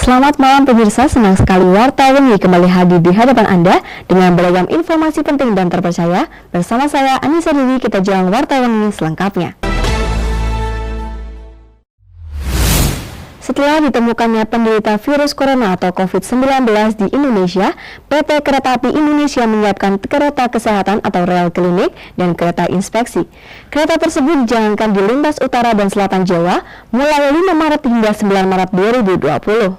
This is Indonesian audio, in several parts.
Selamat malam pemirsa, senang sekali Warta Wengi kembali hadir di hadapan Anda dengan beragam informasi penting dan terpercaya. Bersama saya Anissa Dewi, kita jalan Warta Wengi selengkapnya. Setelah ditemukannya penderita virus corona atau COVID-19 di Indonesia, PT Kereta Api Indonesia menyiapkan kereta kesehatan atau rel klinik dan kereta inspeksi. Kereta tersebut dijalankan di lintas utara dan selatan Jawa mulai 5 Maret hingga 9 Maret 2020.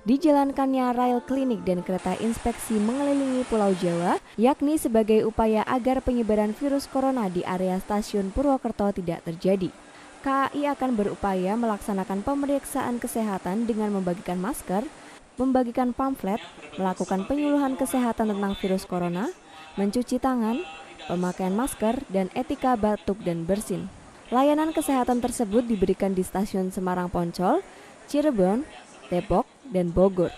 Dijalankannya rel klinik dan kereta inspeksi mengelilingi Pulau Jawa, yakni sebagai upaya agar penyebaran virus corona di area stasiun Purwokerto tidak terjadi. KAI akan berupaya melaksanakan pemeriksaan kesehatan dengan membagikan masker, membagikan pamflet, melakukan penyuluhan kesehatan tentang virus corona, mencuci tangan, pemakaian masker, dan etika batuk dan bersin. Layanan kesehatan tersebut diberikan di stasiun Semarang Poncol, Cirebon, Depok, dan Bogor.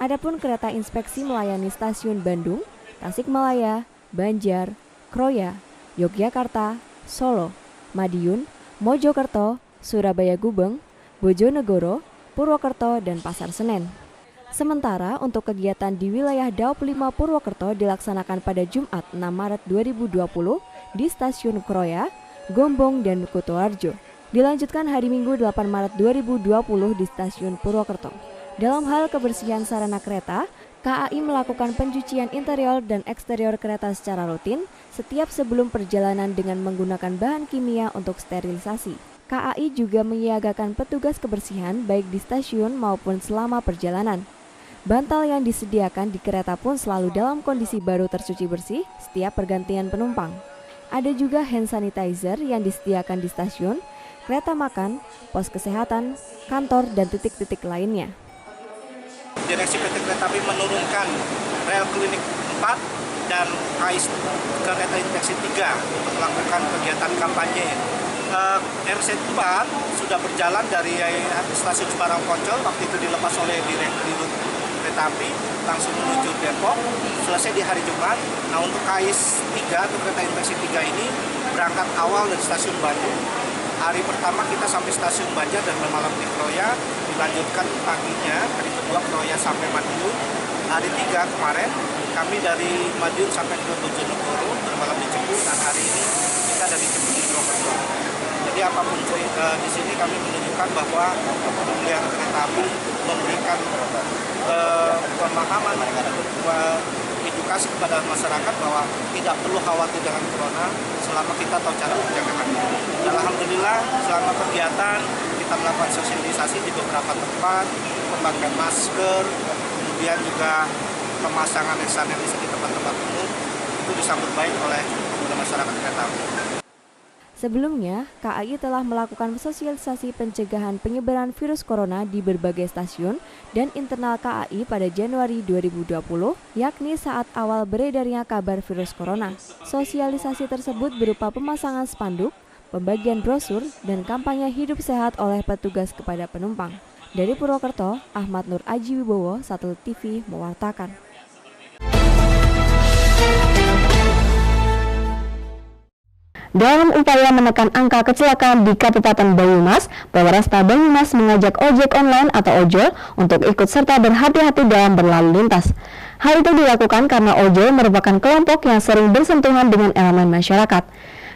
Adapun kereta inspeksi melayani stasiun Bandung, Tasikmalaya, Banjar, Kroya, Yogyakarta, Solo, Madiun, Mojokerto, Surabaya Gubeng, Bojonegoro, Purwokerto, dan Pasar Senen. Sementara untuk kegiatan di wilayah Daup 5 Purwokerto dilaksanakan pada Jumat 6 Maret 2020 di stasiun Kroya, Gombong, dan Kutoarjo. Dilanjutkan hari Minggu 8 Maret 2020 di stasiun Purwokerto. Dalam hal kebersihan sarana kereta, KAI melakukan pencucian interior dan eksterior kereta secara rutin setiap sebelum perjalanan dengan menggunakan bahan kimia untuk sterilisasi. KAI juga menyiagakan petugas kebersihan baik di stasiun maupun selama perjalanan. Bantal yang disediakan di kereta pun selalu dalam kondisi baru tercuci bersih setiap pergantian penumpang. Ada juga hand sanitizer yang disediakan di stasiun, kereta makan, pos kesehatan, kantor, dan titik-titik lainnya. Direksi PT Kereta Api menurunkan rel klinik 4 dan KAI kereta inspeksi 3 untuk melakukan kegiatan kampanye. RC4 sudah berjalan dari stasiun Semarang Poncol, waktu itu dilepas oleh Dirut Kereta Api langsung menuju Depok, selesai di hari Jumat. Nah, untuk KAI 3 atau kereta inspeksi 3 ini berangkat awal dari stasiun Bandung. Hari pertama kita sampai stasiun Banjar dan malam di Kroya, dilanjutkan paginya, hari kedua Kroya sampai Madiun. Hari 3 kemarin kami dari Madiun sampai ke Bojonegoro, bermalam di Cepu, dan hari ini kita dari Cepu di Purwokerto. Jadi apapun di sini kami menunjukkan bahwa kepedulian kereta api memberikan pemahaman, edukasi kepada masyarakat bahwa tidak perlu khawatir dengan corona selama kita tahu cara menjaganya. Dan alhamdulillah selama kegiatan kita melakukan sosialisasi di beberapa tempat, pembagian masker, kemudian juga pemasangan hand sanitizer di tempat-tempat umum, itu disambut baik oleh pengguna masyarakat kereta api. Sebelumnya, KAI telah melakukan sosialisasi pencegahan penyebaran virus corona di berbagai stasiun dan internal KAI pada Januari 2020, yakni saat awal beredarnya kabar virus corona. Sosialisasi tersebut berupa pemasangan spanduk, pembagian brosur, dan kampanye hidup sehat oleh petugas kepada penumpang. Dari Purwokerto, Ahmad Nur Aji Wibowo, Satelit TV mewartakan. Dalam upaya menekan angka kecelakaan di Kabupaten Banyumas, Polresta Banyumas mengajak ojek online atau ojol untuk ikut serta berhati-hati dalam berlalu lintas. Hal itu dilakukan karena ojol merupakan kelompok yang sering bersentuhan dengan elemen masyarakat.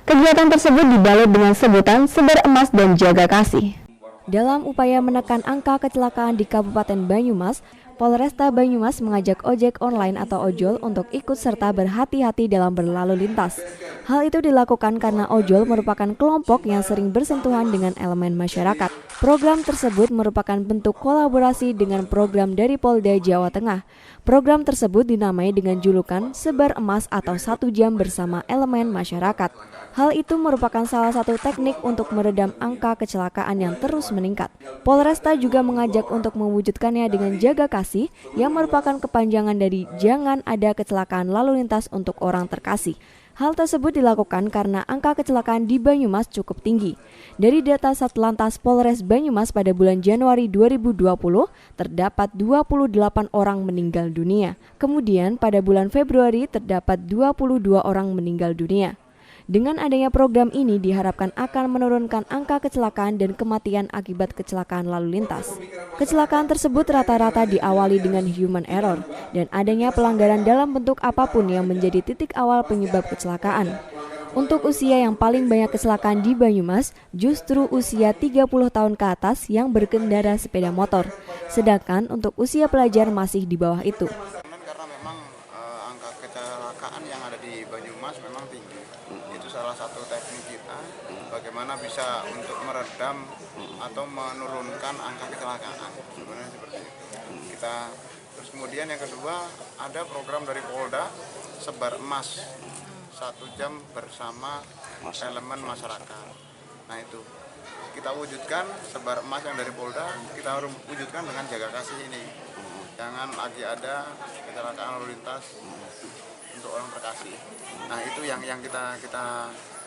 Kegiatan tersebut dibalut dengan sebutan Sebar Emas dan Jaga Kasih. Dalam upaya menekan angka kecelakaan di Kabupaten Banyumas, Polresta Banyumas mengajak ojek online atau ojol untuk ikut serta berhati-hati dalam berlalu lintas. Hal itu dilakukan karena ojol merupakan kelompok yang sering bersentuhan dengan elemen masyarakat. Program tersebut merupakan bentuk kolaborasi dengan program dari Polda Jawa Tengah. Program tersebut dinamai dengan julukan Sebar Emas atau 1 jam bersama elemen masyarakat. Hal itu merupakan salah satu teknik untuk meredam angka kecelakaan yang terus meningkat. Polresta juga mengajak untuk mewujudkannya dengan Jaga Kasih yang merupakan kepanjangan dari Jangan Ada Kecelakaan Lalu Lintas untuk Orang Terkasih. Hal tersebut dilakukan karena angka kecelakaan di Banyumas cukup tinggi. Dari data Satlantas Polres Banyumas pada bulan Januari 2020, terdapat 28 orang meninggal dunia. Kemudian pada bulan Februari terdapat 22 orang meninggal dunia. Dengan adanya program ini diharapkan akan menurunkan angka kecelakaan dan kematian akibat kecelakaan lalu lintas. Kecelakaan tersebut rata-rata diawali dengan human error dan adanya pelanggaran dalam bentuk apapun yang menjadi titik awal penyebab kecelakaan. Untuk usia yang paling banyak kecelakaan di Banyumas justru usia 30 tahun ke atas yang berkendara sepeda motor, sedangkan untuk usia pelajar masih di bawah itu. Karena memang angka kecelakaan yang ada di Banyumas memang tinggi. Itu salah satu teknik kita bagaimana bisa untuk meredam atau menurunkan angka kecelakaan. Sebenarnya seperti itu. Terus kemudian yang kedua ada program dari Polda Sebar Emas 1 jam bersama elemen masyarakat. Nah itu kita wujudkan sebar emas yang dari Polda, kita harus wujudkan dengan jaga kasih ini. Jangan lagi ada kecelakaan lalu lintas untuk orang terkasih. Nah itu yang kita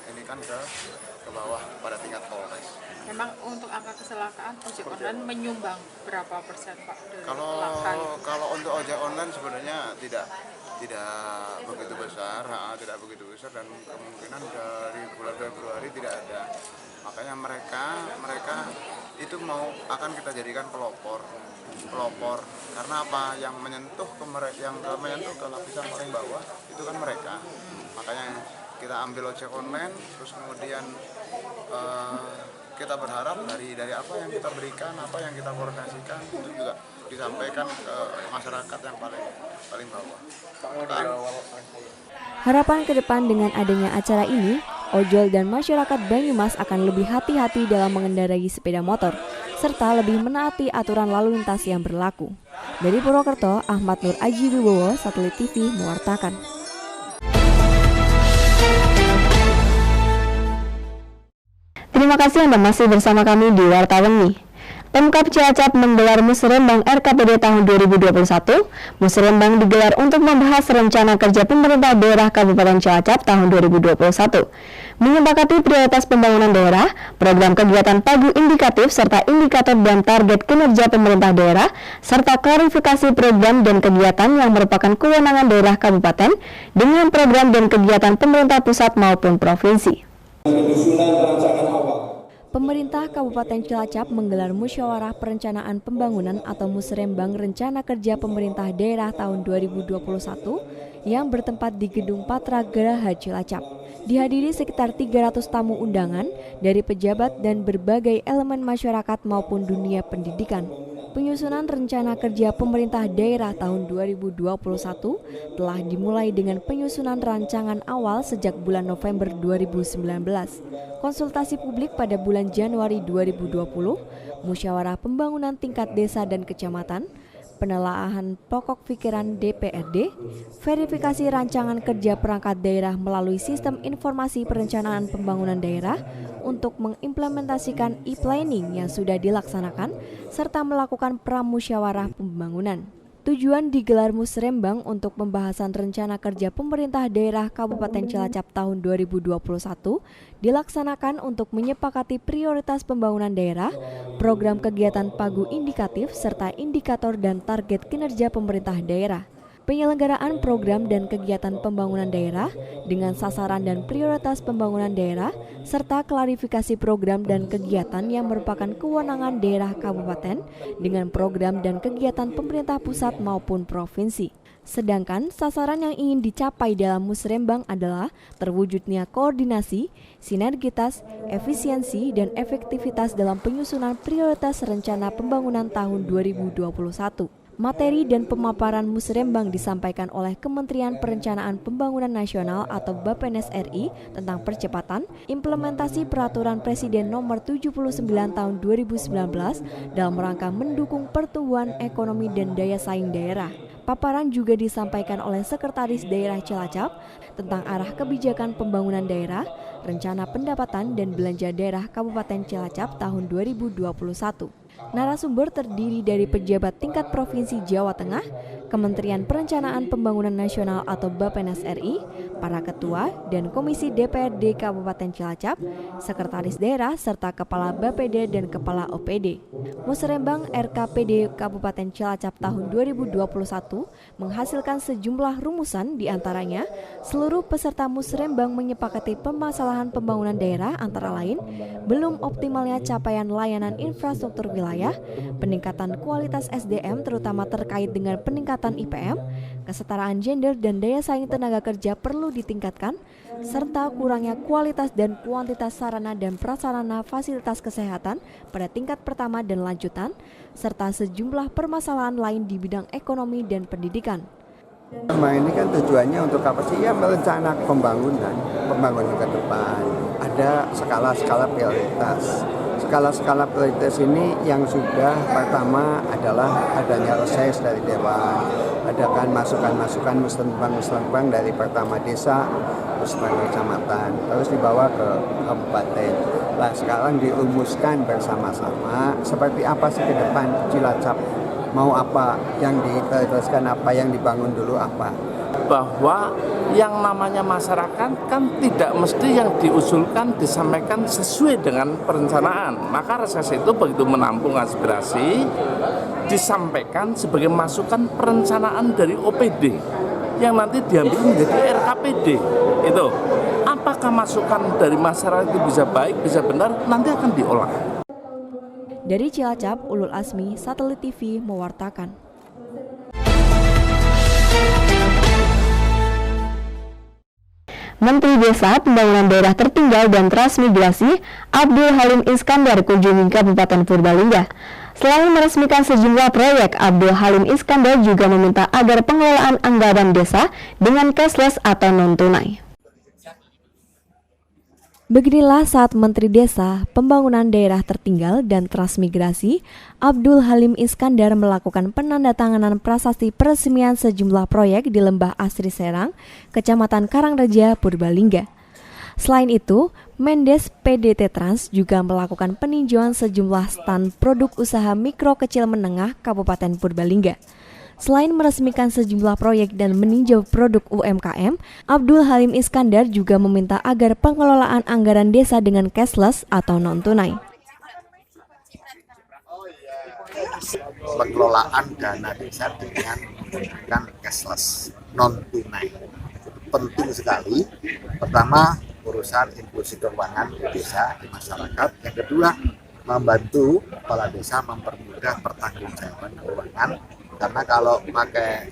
ini kan ke bawah pada tingkat Polres. Memang untuk angka kecelakaan ojek online menyumbang berapa persen Pak? Kalau untuk ojek online sebenarnya tidak begitu besar, dan kemungkinan dari bulan Februari tidak ada. Makanya mereka itu akan kita jadikan pelopor karena apa, yang menyentuh ke lapisan paling bawah itu kan mereka. Makanya kita ambil ojek online, terus kemudian kita berharap dari apa yang kita berikan, apa yang kita koordinasikan itu juga disampaikan ke masyarakat yang paling bawah. Harapan ke depan dengan adanya acara ini, ojol dan masyarakat Banyumas akan lebih hati-hati dalam mengendarai sepeda motor, serta lebih menaati aturan lalu lintas yang berlaku. Dari Purwokerto, Ahmad Nur Aji Wibowo, Satelit TV mewartakan. Terima kasih Anda masih bersama kami di Wartawan nih. Pemkab Cilacap menggelar Musrembang RKPD tahun 2021. Musrembang digelar untuk membahas rencana kerja pemerintah daerah Kabupaten Cilacap tahun 2021. Menyepakati prioritas pembangunan daerah, program kegiatan pagu indikatif serta indikator dan target kinerja pemerintah daerah, serta klarifikasi program dan kegiatan yang merupakan kewenangan daerah kabupaten dengan program dan kegiatan pemerintah pusat maupun provinsi. Pemerintah Kabupaten Cilacap menggelar musyawarah perencanaan pembangunan atau Musrembang Rencana Kerja Pemerintah Daerah tahun 2021 yang bertempat di Gedung Patra Geraha Cilacap. Dihadiri sekitar 300 tamu undangan dari pejabat dan berbagai elemen masyarakat maupun dunia pendidikan. Penyusunan rencana kerja pemerintah daerah tahun 2021 telah dimulai dengan penyusunan rancangan awal sejak bulan November 2019, konsultasi publik pada bulan Januari 2020, musyawarah pembangunan tingkat desa dan kecamatan, penelaahan pokok pikiran DPRD, verifikasi rancangan kerja perangkat daerah melalui sistem informasi perencanaan pembangunan daerah untuk mengimplementasikan e-planning yang sudah dilaksanakan, serta melakukan pramusyawarah pembangunan. Tujuan digelar Musrembang untuk pembahasan rencana kerja pemerintah daerah Kabupaten Cilacap tahun 2021 dilaksanakan untuk menyepakati prioritas pembangunan daerah, program kegiatan pagu indikatif, serta indikator dan target kinerja pemerintah daerah. Penyelenggaraan program dan kegiatan pembangunan daerah dengan sasaran dan prioritas pembangunan daerah, serta klarifikasi program dan kegiatan yang merupakan kewenangan daerah kabupaten dengan program dan kegiatan pemerintah pusat maupun provinsi. Sedangkan sasaran yang ingin dicapai dalam Musrembang adalah terwujudnya koordinasi, sinergitas, efisiensi, dan efektivitas dalam penyusunan prioritas rencana pembangunan tahun 2021. Materi dan pemaparan Musrembang disampaikan oleh Kementerian Perencanaan Pembangunan Nasional atau Bappenas RI tentang percepatan implementasi Peraturan Presiden Nomor 79 Tahun 2019 dalam rangka mendukung pertumbuhan ekonomi dan daya saing daerah. Paparan juga disampaikan oleh Sekretaris Daerah Cilacap tentang arah kebijakan pembangunan daerah, rencana pendapatan dan belanja daerah Kabupaten Cilacap tahun 2021. Narasumber terdiri dari pejabat tingkat Provinsi Jawa Tengah, Kementerian Perencanaan Pembangunan Nasional atau Bappenas RI, para ketua dan komisi DPRD Kabupaten Cilacap, sekretaris daerah serta kepala Bapeda dan kepala OPD. Musrembang RKPD Kabupaten Cilacap tahun 2021 menghasilkan sejumlah rumusan, diantaranya seluruh peserta musrembang menyepakati permasalahan pembangunan daerah antara lain belum optimalnya capaian layanan infrastruktur wilayah, peningkatan kualitas SDM terutama terkait dengan peningkatan IPM, kesetaraan gender dan daya saing tenaga kerja perlu ditingkatkan, serta kurangnya kualitas dan kuantitas sarana dan prasarana fasilitas kesehatan pada tingkat pertama dan lanjutan, serta sejumlah permasalahan lain di bidang ekonomi dan pendidikan. Ini kan tujuannya untuk apa sih? Ya merencanakan pembangunan ke depan. Ada skala-skala prioritas. Skala-skala prioritas ini yang sudah pertama adalah adanya reses dari Dewan, adakan masukan-masukan musrenbang dari pertama desa, musrenbang kecamatan, terus dibawa ke kabupaten. Nah sekarang dirumuskan bersama-sama seperti apa sih ke depan Cilacap, mau apa yang diprioritaskan, apa yang dibangun dulu apa. Bahwa yang namanya masyarakat kan tidak mesti yang diusulkan disampaikan sesuai dengan perencanaan. Maka reses itu begitu menampung aspirasi disampaikan sebagai masukan perencanaan dari OPD yang nanti diambil menjadi RKPD. Itu apakah masukan dari masyarakat itu bisa baik, bisa benar, nanti akan diolah. Dari Cilacap, Ulul Asmi, Satelit TV mewartakan. Menteri Desa, Pembangunan Daerah Tertinggal dan Transmigrasi, Abdul Halim Iskandar kunjungi Kabupaten Purbalingga. Selain meresmikan sejumlah proyek, Abdul Halim Iskandar juga meminta agar pengelolaan anggaran desa dengan cashless atau non-tunai. Beginilah saat Menteri Desa, Pembangunan Daerah Tertinggal dan Transmigrasi, Abdul Halim Iskandar melakukan penandatanganan prasasti peresmian sejumlah proyek di Lembah Asri Serang, Kecamatan Karangreja, Purbalingga. Selain itu, Mendes PDT Trans juga melakukan peninjauan sejumlah stan produk usaha mikro kecil menengah Kabupaten Purbalingga. Selain meresmikan sejumlah proyek dan meninjau produk UMKM, Abdul Halim Iskandar juga meminta agar pengelolaan anggaran desa dengan cashless atau non-tunai. Pengelolaan dana desa dengan menggunakan cashless, non-tunai. Penting sekali. Pertama, urusan inklusi keuangan di desa, di masyarakat. Yang kedua, membantu kepala desa mempermudah pertanggungjawaban keuangan. Karena kalau pakai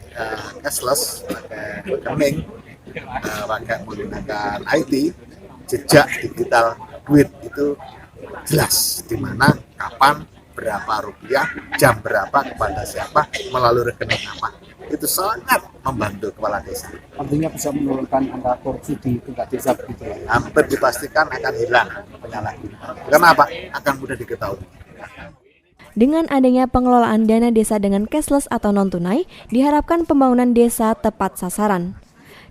cashless, pakai rekening, pakai menggunakan IT, jejak digital duit itu jelas di mana, kapan, berapa rupiah, jam berapa, kepada siapa, melalui rekening apa. Itu sangat membantu kepala desa. Artinya bisa menurunkan angka korupsi di tingkat desa begitu. Hampir dipastikan akan hilang penyalahgunaan. Kenapa? Akan mudah diketahui. Dengan adanya pengelolaan dana desa dengan cashless atau non-tunai, diharapkan pembangunan desa tepat sasaran.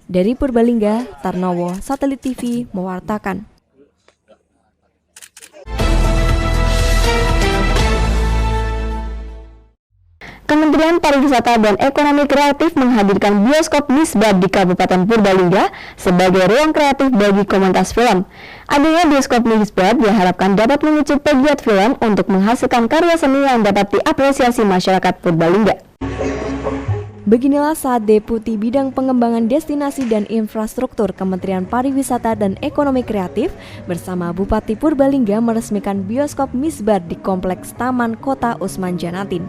Dari Purbalingga, Tarnowo, Satelit TV mewartakan. Kementerian Pariwisata dan Ekonomi Kreatif menghadirkan bioskop Misbar di Kabupaten Purbalingga sebagai ruang kreatif bagi komunitas film. Adanya bioskop Misbar diharapkan dapat memicu pegiat film untuk menghasilkan karya seni yang dapat diapresiasi masyarakat Purbalingga. Beginilah saat Deputi Bidang Pengembangan Destinasi dan Infrastruktur Kementerian Pariwisata dan Ekonomi Kreatif bersama Bupati Purbalingga meresmikan bioskop Misbar di Kompleks Taman Kota Usman Janatin.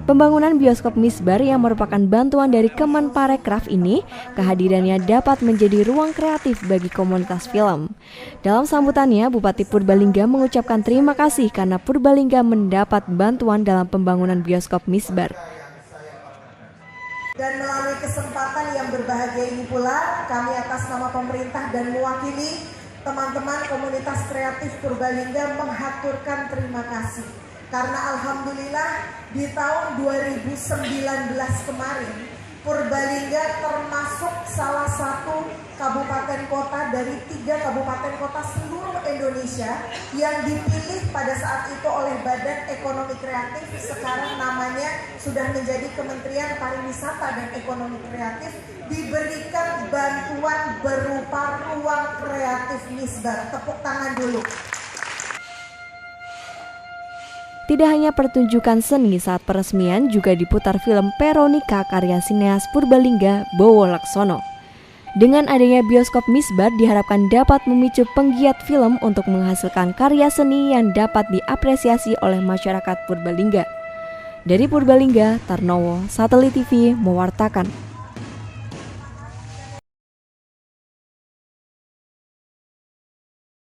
Pembangunan bioskop Misbar yang merupakan bantuan dari Kemenparekraf ini, kehadirannya dapat menjadi ruang kreatif bagi komunitas film. Dalam sambutannya, Bupati Purbalingga mengucapkan terima kasih karena Purbalingga mendapat bantuan dalam pembangunan bioskop Misbar. Dan melalui kesempatan yang berbahagia ini pula, kami atas nama pemerintah dan mewakili teman-teman komunitas kreatif Purbalingga menghaturkan terima kasih. Karena alhamdulillah di tahun 2019 kemarin, Purbalingga termasuk salah satu kabupaten kota dari 3 kabupaten kota seluruh Indonesia yang dipilih pada saat itu oleh Badan Ekonomi Kreatif, sekarang namanya sudah menjadi Kementerian Pariwisata dan Ekonomi Kreatif, diberikan bantuan berupa ruang kreatif Misbar. Tepuk tangan dulu. Tidak hanya pertunjukan seni saat peresmian, juga diputar film Veronica karya sineas Purbalingga Bowo Laksono. Dengan adanya bioskop Misbar diharapkan dapat memicu penggiat film untuk menghasilkan karya seni yang dapat diapresiasi oleh masyarakat Purbalingga. Dari Purbalingga, Tarnowo, Satelit TV mewartakan.